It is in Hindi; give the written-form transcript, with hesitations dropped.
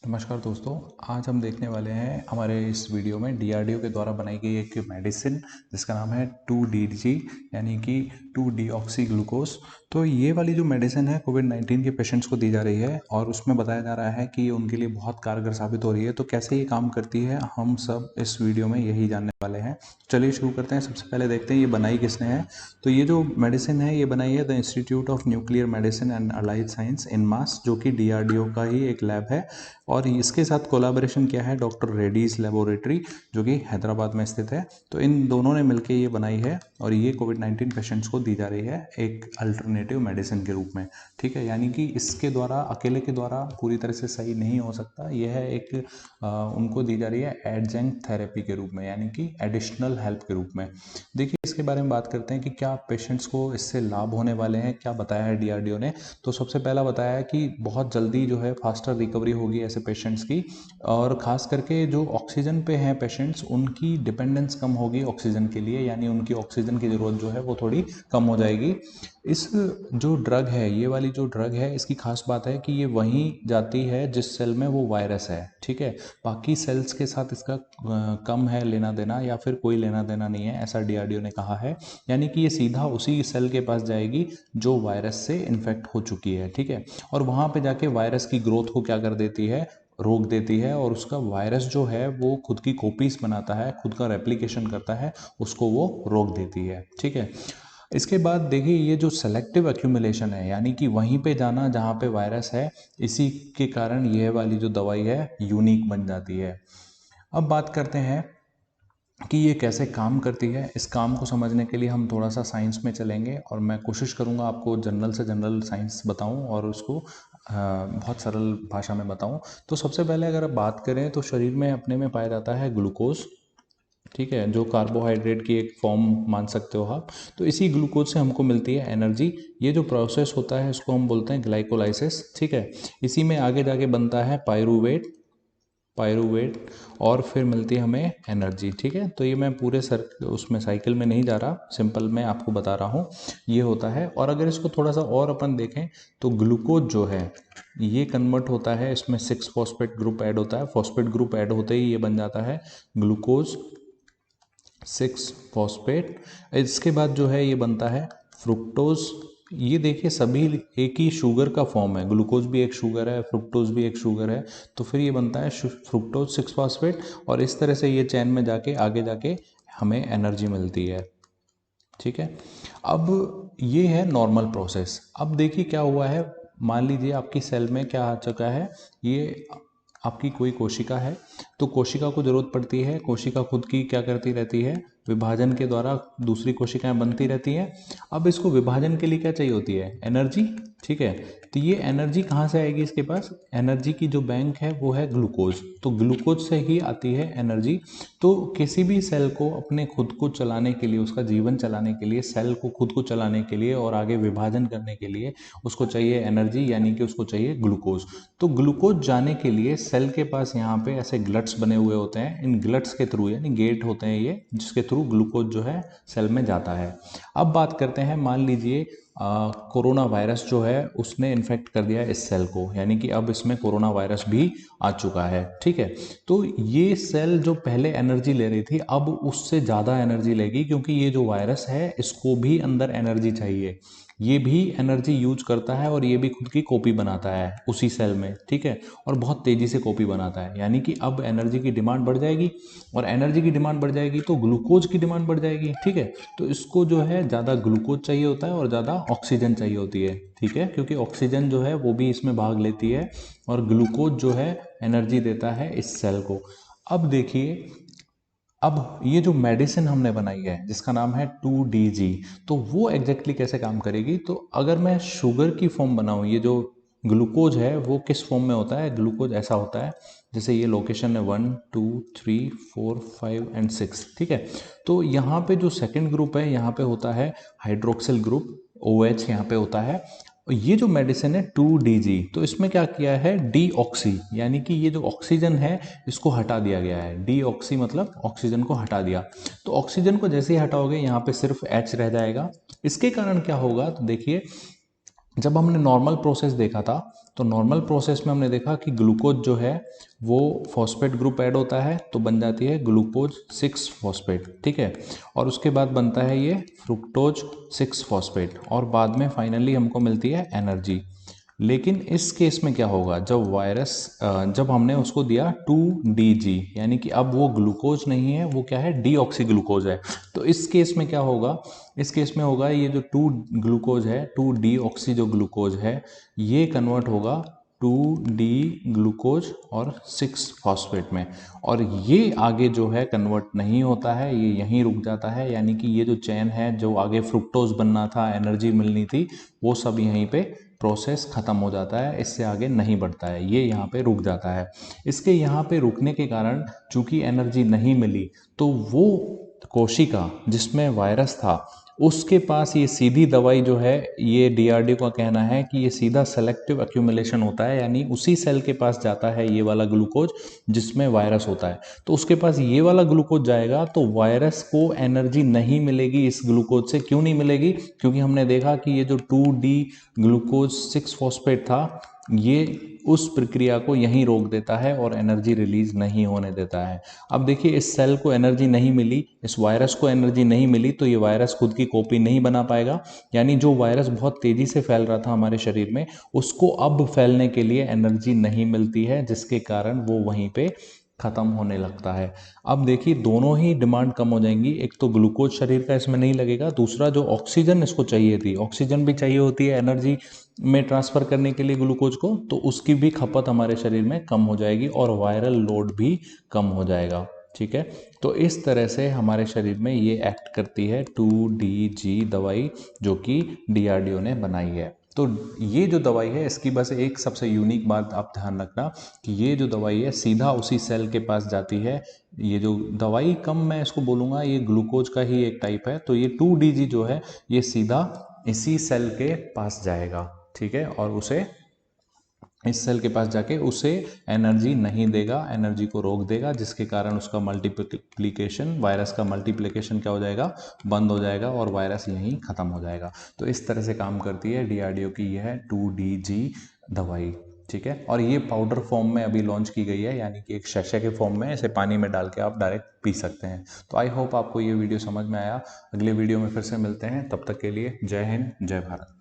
नमस्कार दोस्तों। आज हम देखने वाले हैं हमारे इस वीडियो में डीआरडीओ के द्वारा बनाई गई एक मेडिसिन जिसका नाम है 2DG यानी कि 2-डीऑक्सी ग्लूकोज। तो ये वाली जो मेडिसिन है कोविड-19 के पेशेंट्स को दी जा रही है और उसमें बताया जा रहा है कि ये उनके लिए बहुत कारगर साबित हो रही है। तो कैसे ये काम करती है हम सब इस वीडियो में यही जानने वाले हैं। चलिए शुरू करते हैं। सबसे पहले देखते हैं ये बनाई किसने है। तो ये जो मेडिसिन है ये बनाई है the institute of nuclear medicine and allied science INMAS, जो कि डीआरडीओ का ही एक लैब है। और इसके साथ कोलैबोरेशन किया है डॉक्टर रेड्डीज लेबोरेटरी जो कि हैदराबाद में स्थित है। तो इन दोनों ने मिलकर ये बनाई है और ये कोविड-19 पेशेंट्स को दी जा रही है एक अल्टरनेटिव मेडिसिन के रूप में। ठीक है, यानी कि इसके द्वारा अकेले के द्वारा पूरी तरह से सही नहीं हो सकता। यह है एक उनको दी जा रही है एडजंक्ट थेरेपी के रूप में, यानी कि एडिशनल हेल्प के रूप में। देखिए इसके बारे में बात करते हैं कि क्या पेशेंट्स को इससे लाभ होने वाले हैं। क्या बताया है डीआरडीओ ने। तो सबसे पहला बताया है कि बहुत जल्दी जो है फास्टर रिकवरी होगी ऐसे पेशेंट्स की, और ख़ास करके जो ऑक्सीजन पे हैं पेशेंट्स उनकी डिपेंडेंस कम होगी ऑक्सीजन के लिए, यानी उनकी ऑक्सीजन की ज़रूरत जो है वो थोड़ी कम हो जाएगी। इस जो ड्रग है, ये वाली जो ड्रग है, इसकी खास बात है कि ये वहीं जाती है जिस सेल में वो वायरस है। ठीक है, बाकी सेल्स के साथ इसका कम है लेना देना या फिर कोई लेना देना नहीं है, ऐसा डीआरडीओ ने कहा है। यानी कि ये सीधा उसी सेल के पास जाएगी जो वायरस से इन्फेक्ट हो चुकी है। ठीक है, और वहाँ पे जाके वायरस की ग्रोथ को क्या कर देती है, रोक देती है, और उसका वायरस जो है वो खुद की कॉपीज बनाता है, खुद का रेप्लिकेशन करता है, उसको वो रोक देती है। ठीक है, इसके बाद देखिए ये जो सेलेक्टिव एक्यूमुलेशन है, यानी कि वहीं पे जाना जहाँ पे वायरस है, इसी के कारण यह वाली जो दवाई है यूनिक बन जाती है। अब बात करते हैं कि ये कैसे काम करती है। इस काम को समझने के लिए हम थोड़ा सा साइंस में चलेंगे और मैं कोशिश करूँगा आपको जनरल से जनरल साइंस बताऊँ और उसको बहुत सरल भाषा में बताऊँ। तो सबसे पहले अगर आप बात करें तो शरीर में अपने में पाया जाता है ग्लूकोज। ठीक है, जो कार्बोहाइड्रेट की एक फॉर्म मान सकते हो आप। तो इसी ग्लूकोज से हमको मिलती है एनर्जी। ये जो प्रोसेस होता है इसको हम बोलते हैं ग्लाइकोलाइसिस। ठीक है, इसी में आगे जाके बनता है पायरूवेट पायरूवेट और फिर मिलती है हमें एनर्जी। ठीक है, तो ये मैं पूरे सर उसमें साइकिल में नहीं जा रहा, सिंपल मैं आपको बता रहा हूँ ये होता है। और अगर इसको थोड़ा सा और अपन देखें तो ग्लूकोज जो है ये कन्वर्ट होता है, इसमें 6 फॉस्फेट ग्रुप ऐड होता है। फॉस्फेट ग्रुप ऐड होते ही ये बन जाता है ग्लूकोज 6 फॉस्फेट। इसके बाद जो है ये बनता है फ्रुक्टोज। ये देखिए सभी एक ही शुगर का फॉर्म है, ग्लूकोज भी एक शुगर है, फ्रुक्टोज भी एक शुगर है। तो फिर ये बनता है फ्रुक्टोज 6 फॉस्फेट, और इस तरह से ये चैन में जाके आगे जाके हमें एनर्जी मिलती है। ठीक है, अब ये है नॉर्मल प्रोसेस। अब देखिए क्या हुआ है, मान लीजिए आपकी सेल में क्या आ चुका है, ये आपकी कोई कोशिका है। तो कोशिका को जरूरत पड़ती है, कोशिका खुद की क्या करती रहती है, विभाजन के द्वारा दूसरी कोशिकाएं बनती रहती हैं। अब इसको विभाजन के लिए क्या चाहिए होती है, एनर्जी। ठीक है, तो ये एनर्जी कहाँ से आएगी, इसके पास एनर्जी की जो बैंक है वो है ग्लूकोज। तो ग्लूकोज से ही आती है एनर्जी। तो किसी भी सेल को अपने खुद को चलाने के लिए, उसका जीवन चलाने के लिए, सेल को खुद को चलाने के लिए और आगे विभाजन करने के लिए उसको चाहिए एनर्जी, यानी कि उसको चाहिए ग्लूकोज। तो ग्लूकोज जाने के लिए सेल के पास यहाँ पे ऐसे ग्लट्स बने हुए होते हैं। इन ग्लट्स के थ्रू, यानी गेट होते हैं ये, जिसके थ्रू ग्लूकोज जो है सेल में जाता है। अब बात करते हैं, मान लीजिए कोरोना वायरस जो है उसने इन्फेक्ट कर दिया इस सेल को, यानी कि अब इसमें कोरोना वायरस भी आ चुका है। ठीक है, तो ये सेल जो पहले एनर्जी ले रही थी अब उससे ज़्यादा एनर्जी लेगी, क्योंकि ये जो वायरस है इसको भी अंदर एनर्जी चाहिए। ये भी एनर्जी यूज करता है और ये भी खुद की कॉपी बनाता है उसी सेल में। ठीक है, और बहुत तेज़ी से कॉपी बनाता है, यानी कि अब एनर्जी की डिमांड बढ़ जाएगी, और एनर्जी की डिमांड बढ़ जाएगी तो ग्लूकोज की डिमांड बढ़ जाएगी। ठीक है, तो इसको जो है ज़्यादा ग्लूकोज चाहिए होता है और ज़्यादा ऑक्सीजन चाहिए होती है। ठीक है, क्योंकि ऑक्सीजन जो है वो भी इसमें भाग लेती है और ग्लूकोज जो है एनर्जी देता है इस सेल को। अब देखिए, अब ये जो मेडिसिन हमने बनाई है जिसका नाम है 2DG, तो वो एग्जैक्टली कैसे काम करेगी। तो अगर मैं शुगर की फॉर्म बनाऊँ, ये जो ग्लूकोज है वो किस फॉर्म में होता है, ग्लूकोज ऐसा होता है जैसे ये लोकेशन है 1 2 3 4 5 एंड 6। ठीक है, तो यहाँ पे जो सेकंड ग्रुप है यहाँ पे होता है हाइड्रोक्सिल ग्रुप, OH यहाँ पे होता है। ये जो मेडिसिन है 2DG, तो इसमें क्या किया है, डीऑक्सी, यानी कि ये जो ऑक्सीजन है इसको हटा दिया गया है। डीऑक्सी मतलब ऑक्सीजन को हटा दिया। तो ऑक्सीजन को जैसे ही हटाओगे यहाँ पे सिर्फ H रह जाएगा। इसके कारण क्या होगा, तो देखिए जब हमने नॉर्मल प्रोसेस देखा था तो नॉर्मल प्रोसेस में हमने देखा कि ग्लूकोज जो है वो फॉस्फेट ग्रुप ऐड होता है तो बन जाती है ग्लूकोज 6 फॉस्फेट, ठीक है। और उसके बाद बनता है ये फ्रुक्टोज 6 फॉस्फेट और बाद में फाइनली हमको मिलती है एनर्जी। लेकिन इस केस में क्या होगा, जब हमने उसको दिया 2DG, यानी कि अब वो ग्लूकोज नहीं है, वो क्या है, डीऑक्सी ग्लूकोज है। तो इस केस में क्या होगा, इस केस में होगा ये जो 2 ग्लूकोज है, 2 डीऑक्सी जो ग्लूकोज है, ये कन्वर्ट होगा 2D ग्लूकोज और 6 फॉस्फेट में। और ये आगे जो है कन्वर्ट नहीं होता है, ये यहीं रुक जाता है, यानी कि ये जो चेन है, जो आगे फ्रुक्टोज बनना था, एनर्जी मिलनी थी, वो सब यहीं पे प्रोसेस ख़त्म हो जाता है, इससे आगे नहीं बढ़ता है, ये यहाँ पे रुक जाता है। इसके यहाँ पे रुकने के कारण चूंकि एनर्जी नहीं मिली, तो वो कोशिका जिसमें वायरस था उसके पास ये सीधी दवाई जो है, ये डीआरडीओ का कहना है कि ये सीधा सेलेक्टिव एक्यूमुलेशन होता है, यानी उसी सेल के पास जाता है ये वाला ग्लूकोज जिसमें वायरस होता है। तो उसके पास ये वाला ग्लूकोज जाएगा तो वायरस को एनर्जी नहीं मिलेगी इस ग्लूकोज से। क्यों नहीं मिलेगी, क्योंकि हमने देखा कि ये जो 2D ग्लूकोज 6 फॉस्फेट था, ये उस प्रक्रिया को यहीं रोक देता है और एनर्जी रिलीज नहीं होने देता है। अब देखिए, इस सेल को एनर्जी नहीं मिली, इस वायरस को एनर्जी नहीं मिली, तो ये वायरस खुद की कॉपी नहीं बना पाएगा, यानी जो वायरस बहुत तेजी से फैल रहा था हमारे शरीर में, उसको अब फैलने के लिए एनर्जी नहीं मिलती है, जिसके कारण वो वहीं पे खत्म होने लगता है। अब देखिए, दोनों ही डिमांड कम हो जाएंगी, एक तो ग्लूकोज शरीर का इसमें नहीं लगेगा, दूसरा जो ऑक्सीजन इसको चाहिए थी, ऑक्सीजन भी चाहिए होती है एनर्जी में ट्रांसफ़र करने के लिए ग्लूकोज को, तो उसकी भी खपत हमारे शरीर में कम हो जाएगी और वायरल लोड भी कम हो जाएगा, ठीक है। तो इस तरह से हमारे शरीर में ये एक्ट करती है 2DG दवाई, जो कि डीआरडीओ ने बनाई है। तो ये जो दवाई है, इसकी बस एक सबसे यूनिक बात आप ध्यान रखना कि ये जो दवाई है सीधा उसी सेल के पास जाती है। ये जो दवाई कम मैं इसको बोलूँगा, ये ग्लूकोज का ही एक टाइप है, तो ये 2DG जो है ये सीधा इसी सेल के पास जाएगा, ठीक है, और उसे इस सेल के पास जाके उसे एनर्जी नहीं देगा, एनर्जी को रोक देगा, जिसके कारण उसका मल्टीप्लिकेशन, वायरस का मल्टीप्लिकेशन क्या हो जाएगा, बंद हो जाएगा और वायरस यहीं ख़त्म हो जाएगा। तो इस तरह से काम करती है डीआरडीओ की यह 2DG दवाई, ठीक है। और ये पाउडर फॉर्म में अभी लॉन्च की गई है, यानी कि एक शैशे के फॉर्म में, इसे पानी में डाल के आप डायरेक्ट पी सकते हैं। तो आई होप आपको ये वीडियो समझ में आया। अगले वीडियो में फिर से मिलते हैं, तब तक के लिए जय हिंद, जय भारत।